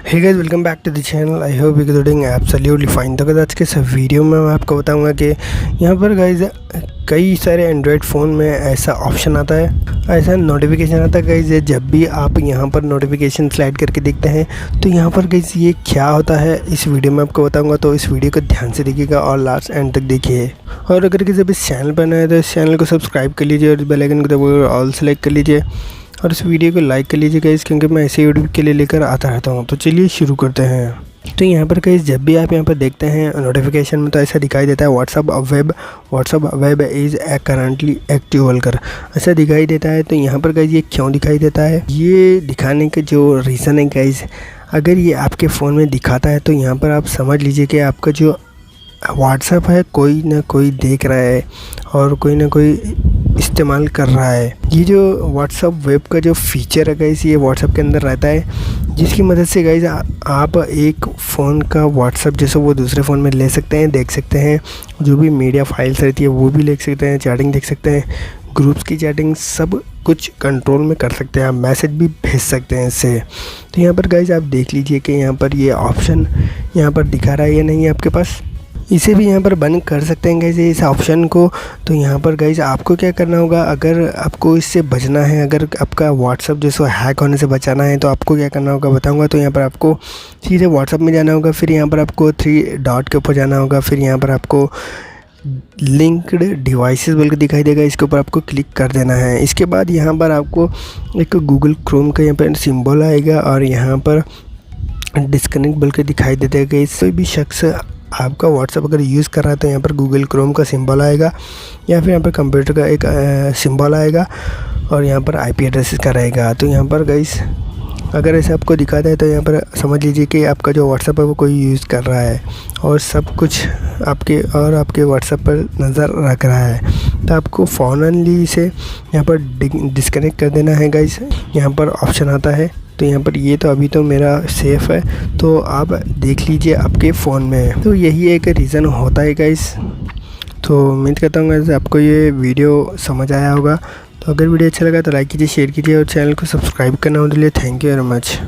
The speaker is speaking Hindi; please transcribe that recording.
Hey guys, welcome back to the channel. I hope you doing absolutely fine. तो गाइस आज के इस वीडियो में मैं आपको बताऊंगा कि यहाँ पर गाइस कई सारे एंड्रॉयड फ़ोन में ऐसा ऑप्शन आता है, ऐसा नोटिफिकेशन आता है गाइस, जब भी आप यहाँ पर नोटिफिकेशन स्लाइड करके देखते हैं तो यहाँ पर गाइस ये क्या होता है इस वीडियो में आपको बताऊंगा। तो इस वीडियो को ध्यान से देखिएगा और लास्ट एंड तक देखिए। और अगर किसी भी चैनल पर नए हैं तो इस चैनल को सब्सक्राइब कर लीजिए और बेल आइकन को दबाकर ऑल सेलेक्ट कर लीजिए और इस वीडियो को लाइक कर लीजिए गाइस, क्योंकि मैं ऐसे वीडियो के लिए लेकर आता रहता हूँ। तो चलिए शुरू करते हैं। तो यहाँ पर गाइस जब भी आप यहाँ पर देखते हैं नोटिफिकेशन में तो ऐसा दिखाई देता है WhatsApp web is currently active बोलकर ऐसा दिखाई देता है। तो यहाँ पर गाइस ये क्यों दिखाई देता है, ये दिखाने के जो रीज़न है गाइस, अगर ये आपके फ़ोन में दिखाता है तो यहाँ पर आप समझ लीजिए कि आपका जो व्हाट्सअप है कोई ना कोई देख रहा है और कोई ना कोई इस्तेमाल कर रहा है। ये जो व्हाट्सअप वेब का जो फीचर है गाइस, ये व्हाट्सअप के अंदर रहता है, जिसकी मदद से गाइस आप एक फ़ोन का व्हाट्सअप जैसे वो दूसरे फ़ोन में ले सकते हैं, देख सकते हैं, जो भी मीडिया फाइल्स रहती है वो भी देख सकते हैं, चैटिंग देख सकते हैं, ग्रुप्स की चैटिंग सब कुछ कंट्रोल में कर सकते हैं, आप मैसेज भी भेज सकते हैं इससे। तो यहाँ पर गाइस आप देख लीजिए कि यहाँ पर ये ऑप्शन यहाँ पर दिखा रहा है या नहीं आपके पास। इसे भी यहाँ पर बंद कर सकते हैं गाइस इस ऑप्शन को। तो यहाँ पर गाइस आपको क्या करना होगा, अगर आपको इससे बचना है, अगर आपका व्हाट्सअप जो सो हैक होने से बचाना है तो आपको क्या करना होगा बताऊंगा। तो यहाँ पर आपको सीधे व्हाट्सअप में जाना होगा, फिर यहाँ पर आपको 3 डॉट के ऊपर जाना होगा, फिर यहाँ पर आपको लिंक्ड डिवाइसेस बोल के दिखाई देगा, इसके ऊपर आपको क्लिक कर देना है। इसके बाद यहाँ पर आपको एक गूगल क्रोम का यहाँ पर सिम्बल आएगा और यहाँ पर डिस्कनेक्ट बोल के दिखाई देगा। इससे भी शख्स आपका व्हाट्सअप अगर यूज़ कर रहा है तो यहाँ पर गूगल क्रोम का सिंबल आएगा या फिर यहाँ पर कंप्यूटर का एक सिंबल आएगा और यहाँ पर आईपी एड्रेस का रहेगा। तो यहाँ पर गाइस अगर ऐसे आपको दिखाता है तो यहाँ पर समझ लीजिए कि आपका जो व्हाट्सअप है वो कोई यूज़ कर रहा है और सब कुछ आपके व्हाट्सअप पर नज़र रख रहा है। तो आपको फ़ौरनली इसे यहाँ पर डिस्कनेक्ट कर देना है गाइस। यहाँ पर ऑप्शन आता है, तो यहाँ पर ये तो अभी तो मेरा सेफ़ है, तो आप देख लीजिए आपके फ़ोन में। तो यही एक रीज़न होता है गाइस। तो उम्मीद करता हूँ गाइस आपको ये वीडियो समझ आया होगा। तो अगर वीडियो अच्छा लगा तो लाइक कीजिए, शेयर कीजिए और चैनल को सब्सक्राइब करना हो तो लिए थैंक यू वेरी मच।